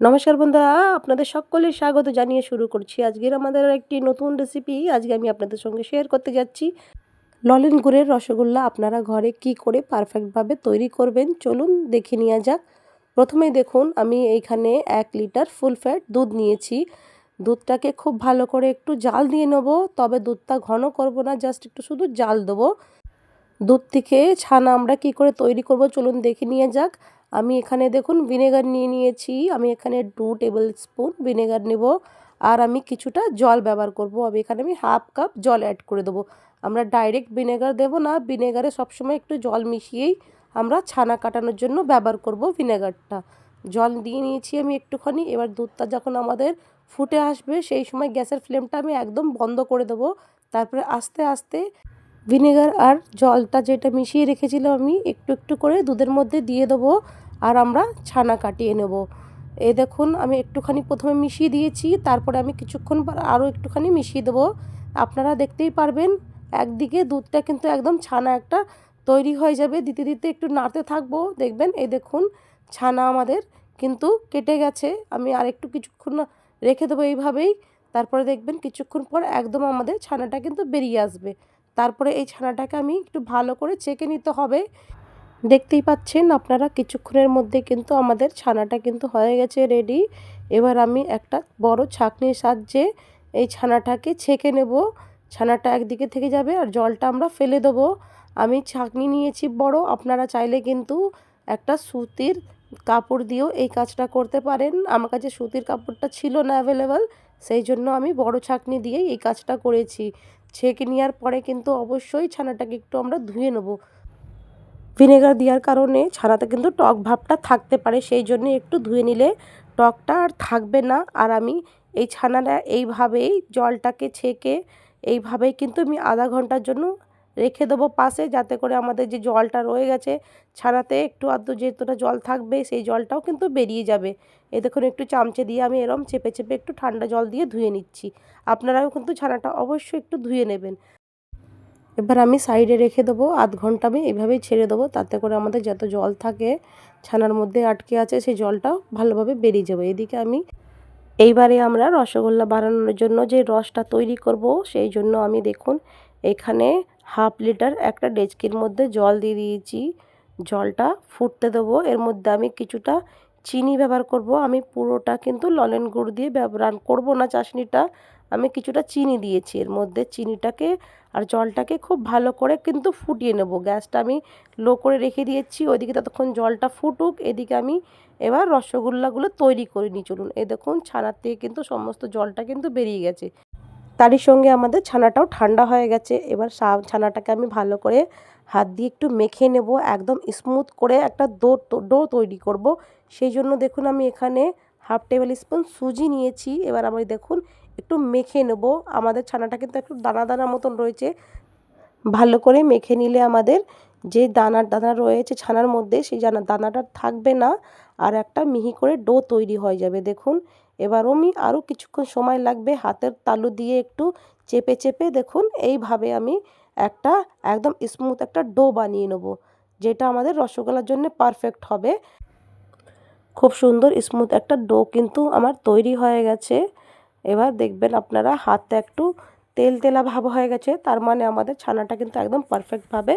নমস্কার বন্ধুরা, আপনাদের সকলের স্বাগত জানিয়ে শুরু করছি আজকের আমাদের একটি নতুন রেসিপি। আজকে আমি আপনাদের সঙ্গে শেয়ার করতে যাচ্ছি ললেন গুড়ের রসগোল্লা। আপনারা ঘরে কি করে পারফেক্টভাবে তৈরি করবেন চলুন দেখে নেওয়া যাক। প্রথমেই দেখুন আমি এইখানে 1 লিটার ফুল ফ্যাট দুধ নিয়েছি। দুধটাকে খুব ভালো করে একটু জাল দিয়ে নেব, তবে দুধটা ঘন করব না, জাস্ট একটু শুধু জাল দেবো। দুধ থেকে ছানা আমরা কি করে তৈরি করব চলুন দেখে নিয়ে যাক। আমি এখানে দেখুন ভিনেগার নিয়ে নিয়েছি। আমি এখানে 2 টেবিল স্পুন ভিনেগার নেব, আর আমি কিছুটা জল ব্যবহার করব। আমি হাফ কাপ জল অ্যাড করে দেবো। আমরা ডাইরেক্ট ভিনেগার দেব না, ভিনেগারে সবসময় একটু জল মিশিয়েই আমরা ছানা কাটানোর জন্য ব্যবহার করব ভিনেগারটা। জল দিয়ে নিয়েছি আমি একটুখানি। এবার দুধটা যখন আমাদের ফুটে আসবে সেই সময় গ্যাসের ফ্লেমটা আমি একদম বন্ধ করে দেবো। তারপরে আস্তে আস্তে ভিনেগার আর জলটা যেটা মিশিয়ে রেখেছিলাম আমি একটু একটু করে দুধের মধ্যে দিয়ে দেবো, আর আমরা ছানা কাটিয়ে নেব। এই দেখুন আমি একটুখানি প্রথমে মিশিয়ে দিয়েছি, তারপরে আমি কিছুক্ষণ পর আরও একটুখানি মিশিয়ে দেবো। আপনারা দেখতেই পারবেন একদিকে দুধটা কিন্তু একদম ছানা একটা তৈরি হয়ে যাবে। দিতে দিতে একটু নাড়তে থাকবো, দেখবেন এই দেখুন ছানা আমাদের কিন্তু কেটে গেছে। আমি আর একটু কিছুক্ষণ রেখে দেবো এইভাবেই। তারপরে দেখবেন কিছুক্ষণ পর একদম আমাদের ছানাটা কিন্তু বেরিয়ে আসবে। তারপরে এই ছানাটাকে আমি একটু ভালো করে ছেঁকে নিতে হবে। দেখতেই পাচ্ছেন আপনারা কিছুক্ষণের মধ্যে কিন্তু আমাদের ছানাটা কিন্তু হয়ে গেছে রেডি। এবার আমি একটা বড় ছাঁকনির সাহায্যে এই ছানাটাকে ছেঁকে নেব। ছানাটা একদিকে থেকে যাবে আর জলটা আমরা ফেলে দেবো। আমি ছাঁকনি নিয়েছি বড়, আপনারা চাইলে কিন্তু একটা সুতির কাপড় দিয়েও এই কাজটা করতে পারেন। আমার কাছে সুতির কাপড়টা ছিল না অ্যাভেলেবেল, সেই জন্য আমি বড় ছাঁকনি দিয়েই এই কাজটা করেছি। ছেঁকে নেওয়ার পরে কিন্তু অবশ্যই ছানাটাকে একটু আমরা ধুয়ে নেব। ভিনেগার দেওয়ার কারণে ছানাতে কিন্তু টক ভাবটা থাকতে পারে, সেই জন্য একটু ধুয়ে নিলে টকটা আর থাকবে না। আর আমি এই ছানাটা এইভাবেই জলটাকে ছেঁকে এইভাবেই কিন্তু আমি আধা ঘন্টার জন্য রেখে দেবো পাশে, যাতে করে আমাদের যে জলটা রয়ে গেছে ছানাতে একটু আধটু যেতটা জল থাকবে সেই জলটাও কিন্তু বেরিয়ে যাবে। এই দেখুন একটু চামচে দিয়ে আমি এরম চেপে চেপে একটু ঠান্ডা জল দিয়ে ধুয়ে নিচ্ছি। আপনারাও কিন্তু ছানাটা অবশ্যই একটু ধুয়ে নেবেন। এবার আমি সাইডে রেখে দেবো, আধ ঘন্টা আমি এভাবেই ছেড়ে দেবো, তাতে করে আমাদের যত জল থাকে ছানার মধ্যে আটকে আছে সেই জলটাও ভালোভাবে বেরিয়ে যাবে। এদিকে আমি এইবারে আমরা রসগোল্লা বানানোর জন্য যে রসটা তৈরি করব সেই জন্য আমি দেখুন এখানে হাফ লিটার একটা ডেচকির মধ্যে জল দিয়ে দিয়েছি। জলটা ফুটতে দেবো। এর মধ্যে আমি কিছুটা চিনি ব্যবহার করব। আমি পুরোটা কিন্তু ললেন গুড় দিয়ে ব্যবহার করব না চাশনিটা, আমি কিছুটা চিনি দিয়েছি এর মধ্যে। চিনিটাকে আর জলটাকে খুব ভালো করে কিন্তু ফুটিয়ে নেব। গ্যাসটা আমি লো করে রেখে দিয়েছি, ওইদিকে ততক্ষণ জলটা ফুটুক। এদিকে আমি এবার রসগোল্লাগুলো তৈরি করে নিই চলুন। এই দেখুন ছানার থেকে কিন্তু সমস্ত জলটা কিন্তু বেরিয়ে গেছে, তারই সঙ্গে আমাদের ছানাটাও ঠান্ডা হয়ে গেছে। এবার ছানাটাকে আমি ভালো করে হাত দিয়ে একটু মেখে নেব, একদম স্মুথ করে একটা ডো তৈরি করব। সেই জন্য দেখুন আমি এখানে হাফ টেবিল স্পুন সুজি নিয়েছি। এবার আমি দেখুন একটু মেখে নেব। আমাদের ছানাটা কিন্তু একটু দানা দানা মতন রয়েছে, ভালো করে মেখে নিলে আমাদের যে দানা দানা রয়েছে ছানার মধ্যে সেই দানাটা থাকবে না, আর একটা মিহি করে ডো তৈরি হয়ে যাবে। দেখুন এবার আমি আরও কিছুক্ষণ সময় লাগবে, হাতের তালু দিয়ে একটু চেপে চেপে দেখুন এইভাবে আমি একটা একদম স্মুথ একটা ডো বানিয়ে নেব, যেটা আমাদের রসগোল্লার জন্য পারফেক্ট হবে। খুব সুন্দর স্মুথ একটা ডো কিন্তু আমার তৈরি হয়ে গেছে। এবার দেখবেন আপনারা হাতে একটু তেল তেলা ভাব হয়ে গেছে, তার মানে আমাদের ছানাটা কিন্তু একদম পারফেক্টভাবে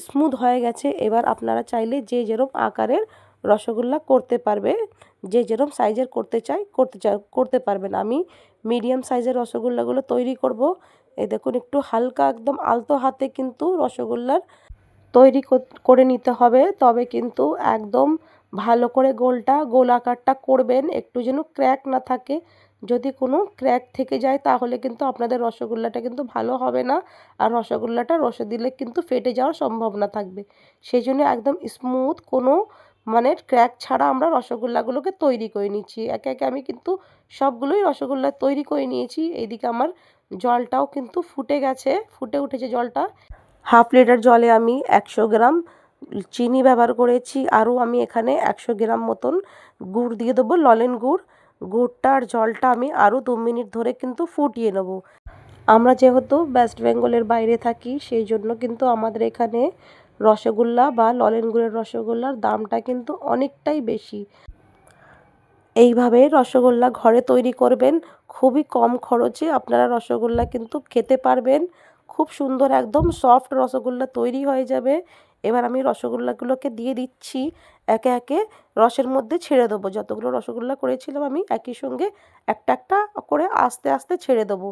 স্মুথ হয়ে গেছে। এবার আপনারা চাইলে যে যেরকম আকারের রসগোল্লা করতে পারবে, যে যেরকম সাইজের করতে পারবেন। আমি মিডিয়াম সাইজের রসগোল্লাগুলো তৈরি করব। এই দেখুন একটু হালকা একদম আলতো হাতে কিন্তু রসগোল্লার তৈরি করে নিতে হবে, তবে কিন্তু একদম ভালো করে গোল আকারটা করবেন, একটু যেন ক্র্যাক না থাকে। যদি কোনো ক্র্যাক থেকে যায় তাহলে কিন্তু আপনাদের রসগোল্লাটা কিন্তু ভালো হবে না, আর রসগোল্লাটা রসে দিলে কিন্তু ফেটে যাওয়ার সম্ভাবনা থাকবে। সেই জন্য একদম স্মুথ কোনো মানে ক্র্যাক ছাড়া আমরা রসগোল্লাগুলোকে তৈরি করে নিচ্ছি। একে একে আমি কিন্তু সবগুলোই রসগোল্লা তৈরি করে নিয়েছি। এইদিকে আমার জলটাও কিন্তু ফুটে উঠেছে জলটা। হাফ লিটার জলে আমি 100 গ্রাম চিনি ব্যবহার করেছি, আরও আমি এখানে 100 গ্রাম মতন গুড় দিয়ে দেবো, ললেন গুড়। গুড়টা আর জলটা আমি আরও 2 মিনিট ধরে কিন্তু ফুটিয়ে নেব। আমরা যেহেতু ওয়েস্ট বেঙ্গলের বাইরে থাকি সেই জন্য কিন্তু আমাদের এখানে রসগোল্লা বা ললেন গুড়ের রসগোল্লার দামটা কিন্তু অনেকটাই বেশি। এইভাবে রসগোল্লা ঘরে তৈরি করবেন, খুবই কম খরচে আপনারা রসগোল্লা কিন্তু খেতে পারবেন। খুব সুন্দর একদম সফট রসগোল্লা তৈরি হয়ে যাবে। এবার আমি রসগোল্লাগুলোকে দিয়ে দিচ্ছি একে একে, রসের মধ্যে ছেড়ে দেবো। যতগুলো রসগোল্লা করেছিলাম আমি একই সঙ্গে একটা একটা করে আস্তে আস্তে ছেড়ে দেবো।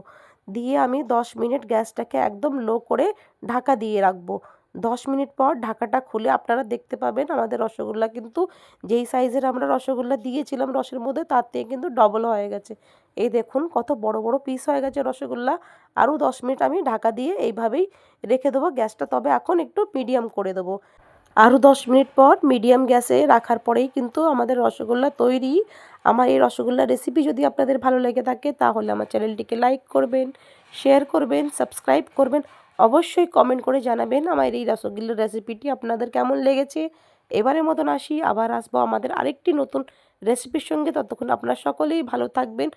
দিয়ে আমি 10 মিনিট গ্যাসটাকে একদম লো করে ঢাকা দিয়ে রাখবো। 10 মিনিট পর ঢাকাটা খুলে আপনারা দেখতে পাবেন আমাদের রসগোল্লা কিন্তু যেই সাইজের আমরা রসগোল্লা দিয়েছিলাম রসের মধ্যে তার থেকে কিন্তু ডবল হয়ে গেছে। এই দেখুন কত বড় বড় পিস হয়ে গেছে রসগোল্লা। আরও 10 মিনিট আমি ঢাকা দিয়ে এইভাবেই রেখে দেবো। গ্যাসটা তবে এখন একটু মিডিয়াম করে দেবো। আরও 10 মিনিট পর মিডিয়াম গ্যাসে রাখার পরেই কিন্তু আমাদের রসগোল্লা তৈরি। আমার এই রসগোল্লার রেসিপি যদি আপনাদের ভালো লেগে থাকে তাহলে আমার চ্যানেলটিকে লাইক করবেন, শেয়ার করবেন, সাবস্ক্রাইব করবেন। অবশ্যই কমেন্ট করে জানাবেন আমার এই রসগোল্লার রেসিপিটি আপনাদের কেমন লেগেছে। এবারের মতন আসি, আবার আসবো আমাদের আরেকটি নতুন রেসিপির সঙ্গে। ততক্ষণ আপনারা সকলেই ভালো থাকবেন,